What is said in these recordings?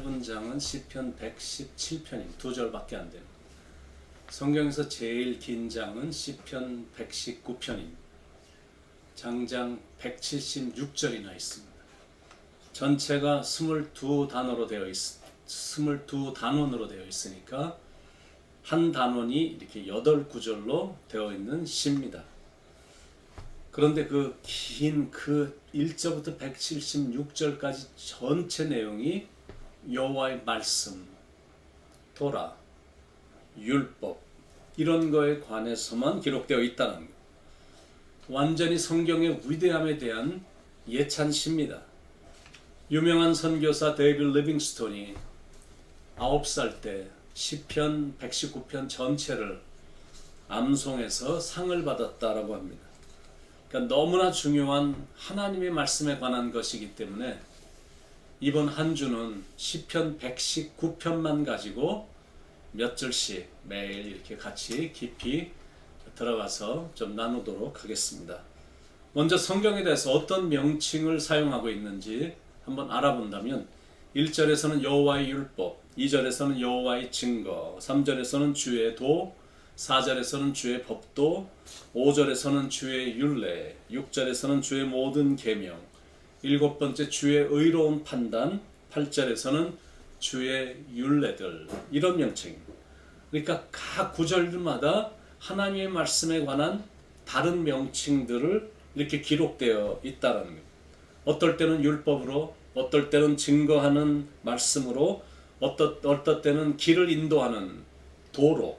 짧은 장은 시편 117편입니다. 2절밖에 안 됩니다. 성경에서 제일 긴 장은 시편 119편입니다. 장장 176절이나 있습니다. 전체가 22단어로 되어 22단원으로 되어 있으니까 한 단원이 이렇게 8구절로 되어 있는 시입니다. 그런데 그 긴 1절부터 176절까지 전체 내용이 여호와의 말씀, 토라, 율법 이런 거에 관해서만 기록되어 있다는 것. 완전히 성경의 위대함에 대한 예찬시입니다. 유명한 선교사 데이빗 리빙스톤이 9살 때 시편 119편 전체를 암송해서 상을 받았다라고 합니다. 그러니까 너무나 중요한 하나님의 말씀에 관한 것이기 때문에 이번 한 주는 시편 119편만 가지고 몇 절씩 매일 이렇게 같이 깊이 들어가서 좀 나누도록 하겠습니다. 먼저 성경에 대해서 어떤 명칭을 사용하고 있는지 한번 알아본다면 1절에서는 여호와의 율법, 2절에서는 여호와의 증거, 3절에서는 주의 도, 4절에서는 주의 법도, 5절에서는 주의 율례, 6절에서는 주의 모든 계명, 7번째 주의 의로운 판단, 8절에서는 주의 율례들, 이런 명칭입니다. 그러니까 각 구절마다 하나님의 말씀에 관한 다른 명칭들을 이렇게 기록되어 있다는 겁니다. 어떨 때는 율법으로, 어떨 때는 증거하는 말씀으로, 어떨 때는 길을 인도하는 도로,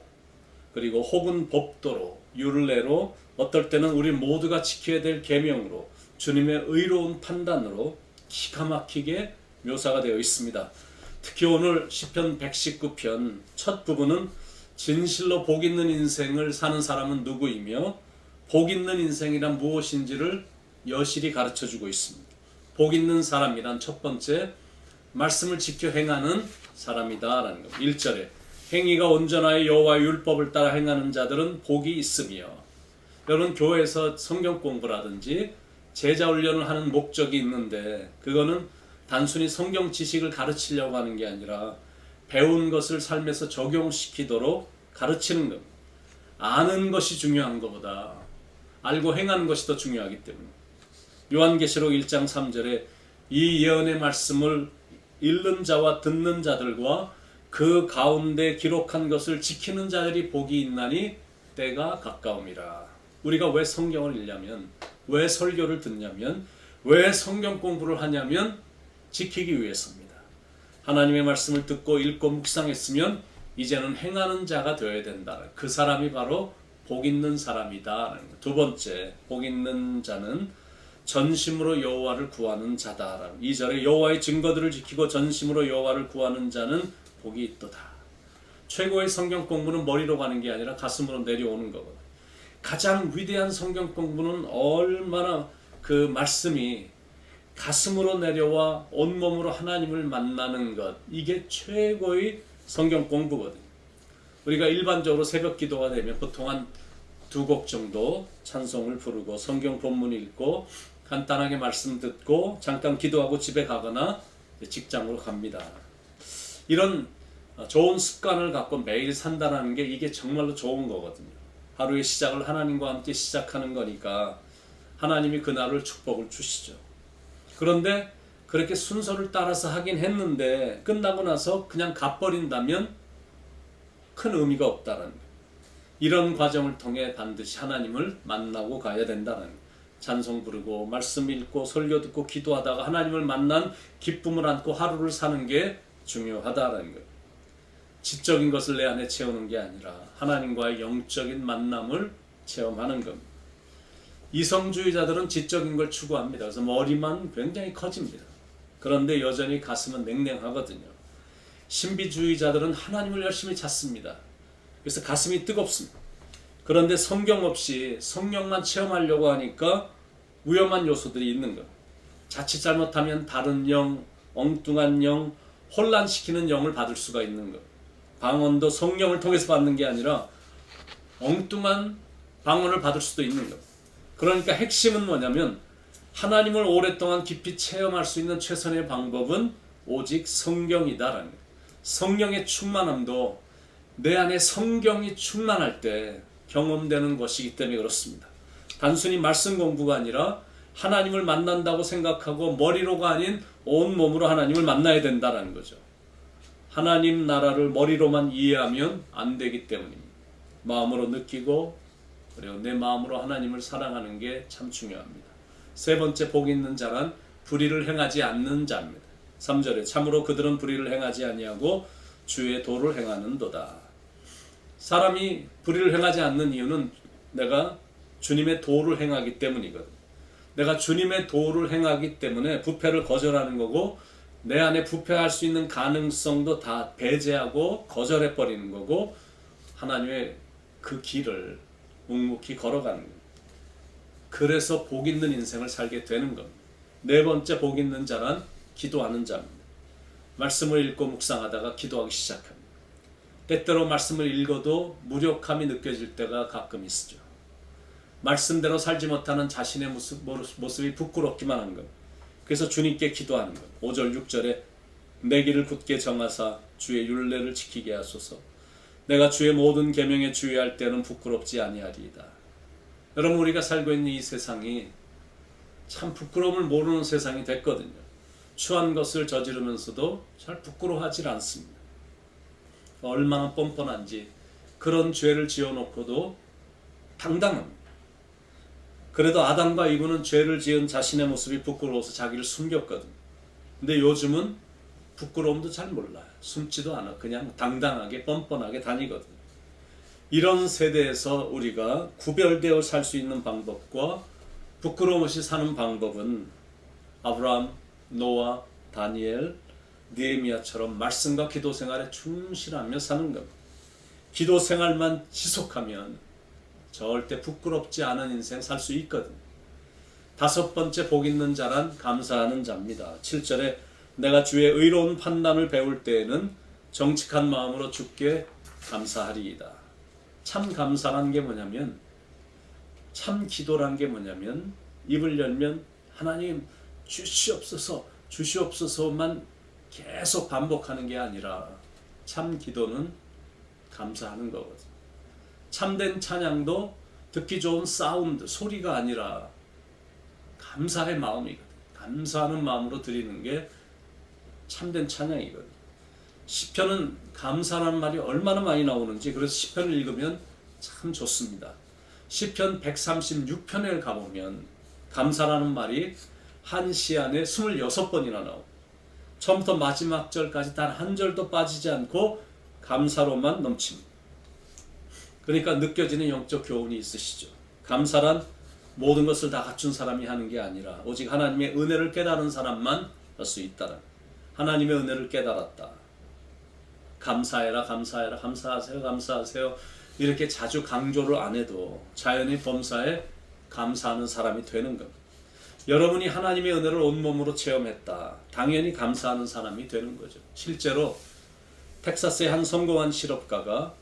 그리고 혹은 법도로, 율례로, 어떨 때는 우리 모두가 지켜야 될 계명으로, 주님의 의로운 판단으로 기가 막히게 묘사가 되어 있습니다. 특히 오늘 시편 119편 첫 부분은 진실로 복 있는 인생을 사는 사람은 누구이며 복 있는 인생이란 무엇인지를 여실히 가르쳐주고 있습니다. 복 있는 사람이란 첫 번째, 말씀을 지켜 행하는 사람이다 라는 겁니다. 1절에 행위가 온전하여 여호와의 율법을 따라 행하는 자들은 복이 있으며, 여러분 교회에서 성경 공부라든지 제자 훈련을 하는 목적이 있는데 그거는 단순히 성경 지식을 가르치려고 하는 게 아니라 배운 것을 삶에서 적용시키도록 가르치는 겁니다. 아는 것이 중요한 것보다 알고 행하는 것이 더 중요하기 때문에 요한계시록 1장 3절에 이 예언의 말씀을 읽는 자와 듣는 자들과 그 가운데 기록한 것을 지키는 자들이 복이 있나니 때가 가까움이라. 우리가 왜 성경을 읽냐면, 왜 설교를 듣냐면, 왜 성경 공부를 하냐면 지키기 위해서입니다. 하나님의 말씀을 듣고 읽고 묵상했으면 이제는 행하는 자가 되어야 된다. 그 사람이 바로 복 있는 사람이다. 두 번째, 복 있는 자는 전심으로 여호와를 구하는 자다. 2절에 여호와의 증거들을 지키고 전심으로 여호와를 구하는 자는 복이 있도다. 최고의 성경 공부는 머리로 가는 게 아니라 가슴으로 내려오는 거거든. 가장 위대한 성경 공부는 얼마나 그 말씀이 가슴으로 내려와 온몸으로 하나님을 만나는 것, 이게 최고의 성경 공부거든요. 우리가 일반적으로 새벽 기도가 되면 보통 한 2곡 정도 찬송을 부르고 성경 본문 읽고 간단하게 말씀 듣고 잠깐 기도하고 집에 가거나 직장으로 갑니다. 이런 좋은 습관을 갖고 매일 산다는 게 이게 정말로 좋은 거거든요. 하루의 시작을 하나님과 함께 시작하는 거니까 하나님이 그날을 축복을 주시죠. 그런데 그렇게 순서를 따라서 하긴 했는데 끝나고 나서 그냥 가버린다면 큰 의미가 없다는 거예요. 이런 과정을 통해 반드시 하나님을 만나고 가야 된다는 거예요. 찬송 부르고 말씀 읽고 설교 듣고 기도하다가 하나님을 만난 기쁨을 안고 하루를 사는 게 중요하다는 거예요. 지적인 것을 내 안에 채우는 게 아니라 하나님과의 영적인 만남을 체험하는 겁니다. 이성주의자들은 지적인 걸 추구합니다. 그래서 머리만 굉장히 커집니다. 그런데 여전히 가슴은 냉랭하거든요. 신비주의자들은 하나님을 열심히 찾습니다. 그래서 가슴이 뜨겁습니다. 그런데 성경 없이 성령만 체험하려고 하니까 위험한 요소들이 있는 것. 자칫 잘못하면 다른 영, 엉뚱한 영, 혼란시키는 영을 받을 수가 있는 것. 방언도 성령을 통해서 받는 게 아니라 엉뚱한 방언을 받을 수도 있는 것. 그러니까 핵심은 뭐냐면 하나님을 오랫동안 깊이 체험할 수 있는 최선의 방법은 오직 성경이다라는 거예요. 성령의 충만함도 내 안에 성경이 충만할 때 경험되는 것이기 때문에 그렇습니다. 단순히 말씀 공부가 아니라 하나님을 만난다고 생각하고 머리로가 아닌 온몸으로 하나님을 만나야 된다는 거죠. 하나님 나라를 머리로만 이해하면 안 되기 때문입니다. 마음으로 느끼고 그리고 내 마음으로 하나님을 사랑하는 게 참 중요합니다. 세 번째 복 있는 자란 불의를 행하지 않는 자입니다. 3절에 참으로 그들은 불의를 행하지 아니하고 주의 도를 행하는도다. 사람이 불의를 행하지 않는 이유는 내가 주님의 도를 행하기 때문이거든. 내가 주님의 도를 행하기 때문에 부패를 거절하는 거고 내 안에 부패할 수 있는 가능성도 다 배제하고 거절해 버리는 거고 하나님의 그 길을 묵묵히 걸어가는 겁니다. 그래서 복 있는 인생을 살게 되는 겁니다. 네 번째 복 있는 자란 기도하는 자입니다. 말씀을 읽고 묵상하다가 기도하기 시작합니다. 때때로 말씀을 읽어도 무력함이 느껴질 때가 가끔 있죠. 말씀대로 살지 못하는 자신의 모습이 부끄럽기만 한 것. 그래서 주님께 기도하는 것. 5절 6절에 내 길을 굳게 정하사 주의 율례를 지키게 하소서. 내가 주의 모든 계명에 주의할 때는 부끄럽지 아니하리이다. 여러분 우리가 살고 있는 이 세상이 참 부끄러움을 모르는 세상이 됐거든요. 추한 것을 저지르면서도 잘 부끄러워하지 않습니다. 얼마나 뻔뻔한지 그런 죄를 지어놓고도 당당합니다. 그래도 아담과 이브는 죄를 지은 자신의 모습이 부끄러워서 자기를 숨겼거든요. 근데 요즘은 부끄러움도 잘 몰라요. 숨지도 않아. 그냥 당당하게 뻔뻔하게 다니거든요. 이런 세대에서 우리가 구별되어 살 수 있는 방법과 부끄러움 없이 사는 방법은 아브라함, 노아, 다니엘, 느헤미야처럼 말씀과 기도 생활에 충실하며 사는 겁니다. 기도 생활만 지속하면 절대 부끄럽지 않은 인생 살 수 있거든요. 다섯 번째 복 있는 자란 감사하는 자입니다. 7절에 내가 주의 의로운 판단을 배울 때에는 정직한 마음으로 주께 감사하리이다. 참 감사란 게 뭐냐면 참 기도란 게 뭐냐면 입을 열면 하나님 주시옵소서 주시옵소서만 계속 반복하는 게 아니라 참 기도는 감사하는 거거든요. 참된 찬양도 듣기 좋은 사운드, 소리가 아니라 감사의 마음이거든요. 감사하는 마음으로 드리는 게 참된 찬양이거든요. 시편은 감사라는 말이 얼마나 많이 나오는지 그래서 시편을 읽으면 참 좋습니다. 시편 136편에 가보면 감사라는 말이 한 시 안에 26번이나 나옵니다. 처음부터 마지막 절까지 단 한 절도 빠지지 않고 감사로만 넘칩니다. 그러니까 느껴지는 영적 교훈이 있으시죠. 감사란 모든 것을 다 갖춘 사람이 하는 게 아니라 오직 하나님의 은혜를 깨달은 사람만 할 수 있다는, 하나님의 은혜를 깨달았다. 감사해라 감사해라 감사하세요 감사하세요 이렇게 자주 강조를 안 해도 자연히 범사에 감사하는 사람이 되는 겁니다. 여러분이 하나님의 은혜를 온몸으로 체험했다. 당연히 감사하는 사람이 되는 거죠. 실제로 텍사스의 한 성공한 실업가가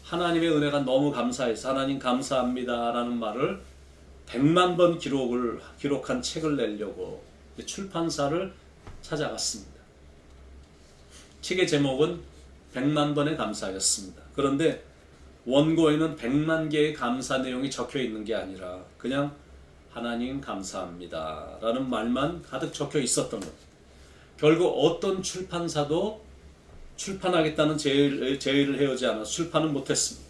하나님의 은혜가 너무 감사해서 하나님 감사합니다 라는 말을 100만 번 기록한 책을 내려고 출판사를 찾아갔습니다. 책의 제목은 100만 번의 감사였습니다. 그런데 원고에는 100만 개의 감사 내용이 적혀 있는 게 아니라 그냥 하나님 감사합니다 라는 말만 가득 적혀 있었던 것. 결국 어떤 출판사도 출판하겠다는 제의를 해오지 않아서 출판은 못했습니다.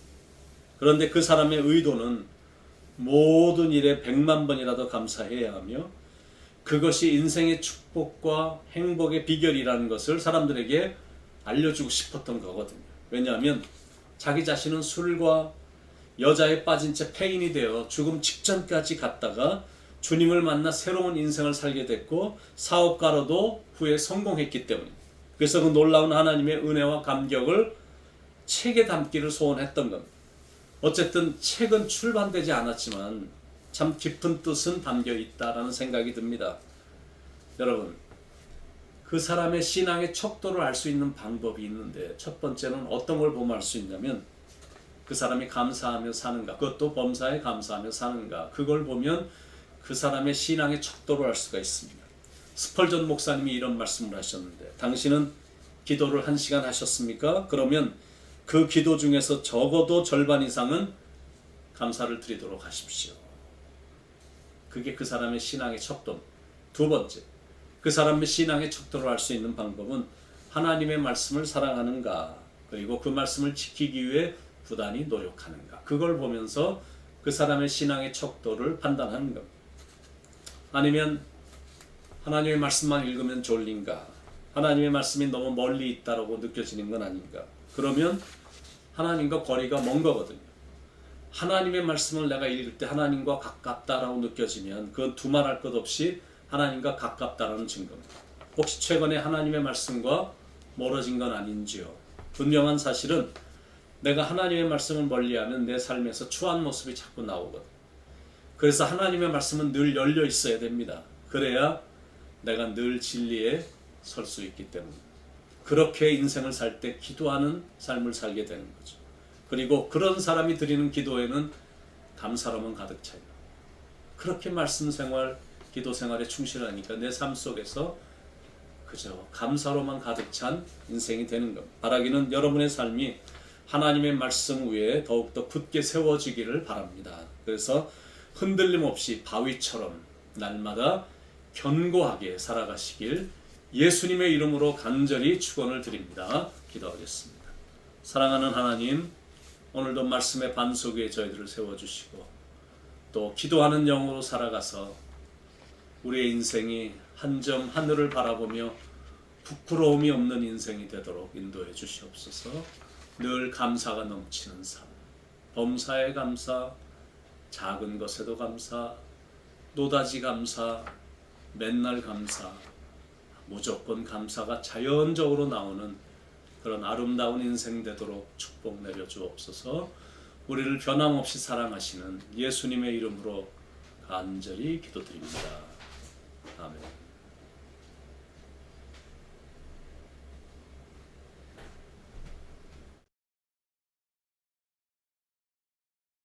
그런데 그 사람의 의도는 모든 일에 100만 번이라도 감사해야 하며 그것이 인생의 축복과 행복의 비결이라는 것을 사람들에게 알려주고 싶었던 거거든요. 왜냐하면 자기 자신은 술과 여자에 빠진 채 폐인이 되어 죽음 직전까지 갔다가 주님을 만나 새로운 인생을 살게 됐고 사업가로도 후에 성공했기 때문입니다. 그래서 그 놀라운 하나님의 은혜와 감격을 책에 담기를 소원했던 겁니다. 어쨌든 책은 출판되지 않았지만 참 깊은 뜻은 담겨 있다라는 생각이 듭니다. 여러분, 그 사람의 신앙의 척도를 알 수 있는 방법이 있는데 첫 번째는 어떤 걸 보면 알 수 있냐면 그 사람이 감사하며 사는가, 그것도 범사에 감사하며 사는가, 그걸 보면 그 사람의 신앙의 척도를 알 수가 있습니다. 스펄전 목사님이 이런 말씀을 하셨는데, 당신은 기도를 1시간 하셨습니까? 그러면 그 기도 중에서 적어도 절반 이상은 감사를 드리도록 하십시오. 그게 그 사람의 신앙의 척도. 두 번째, 그 사람의 신앙의 척도를 할 수 있는 방법은 하나님의 말씀을 사랑하는가, 그리고 그 말씀을 지키기 위해 부단히 노력하는가, 그걸 보면서 그 사람의 신앙의 척도를 판단하는 겁니다. 아니면 하나님의 말씀만 읽으면 졸린가, 하나님의 말씀이 너무 멀리 있다고 느껴지는 건 아닌가. 그러면 하나님과 거리가 먼 거거든요. 하나님의 말씀을 내가 읽을 때 하나님과 가깝다라고 느껴지면 그건 두말할 것 없이 하나님과 가깝다라는 증거입니다. 혹시 최근에 하나님의 말씀과 멀어진 건 아닌지요? 분명한 사실은 내가 하나님의 말씀을 멀리하면 내 삶에서 추한 모습이 자꾸 나오거든. 그래서 하나님의 말씀은 늘 열려 있어야 됩니다. 그래야 내가 늘 진리에 설 수 있기 때문에. 그렇게 인생을 살 때 기도하는 삶을 살게 되는 거죠. 그리고 그런 사람이 드리는 기도에는 감사로만 가득 차요. 그렇게 말씀 생활, 기도 생활에 충실하니까 내 삶 속에서 그저 감사로만 가득 찬 인생이 되는 겁니다. 바라기는 여러분의 삶이 하나님의 말씀 위에 더욱더 굳게 세워지기를 바랍니다. 그래서 흔들림 없이 바위처럼 날마다 견고하게 살아가시길 예수님의 이름으로 간절히 축원을 드립니다. 기도하겠습니다. 사랑하는 하나님, 오늘도 말씀의 반석 위에 저희들을 세워주시고 또 기도하는 영으로 살아가서 우리의 인생이 한 점 하늘을 바라보며 부끄러움이 없는 인생이 되도록 인도해 주시옵소서. 늘 감사가 넘치는 삶, 범사에 감사, 작은 것에도 감사, 노다지 감사, 맨날 감사, 무조건 감사가 자연적으로 나오는 그런 아름다운 인생 되도록 축복 내려 주옵소서. 우리를 변함없이 사랑하시는 예수님의 이름으로 간절히 기도드립니다. 아멘.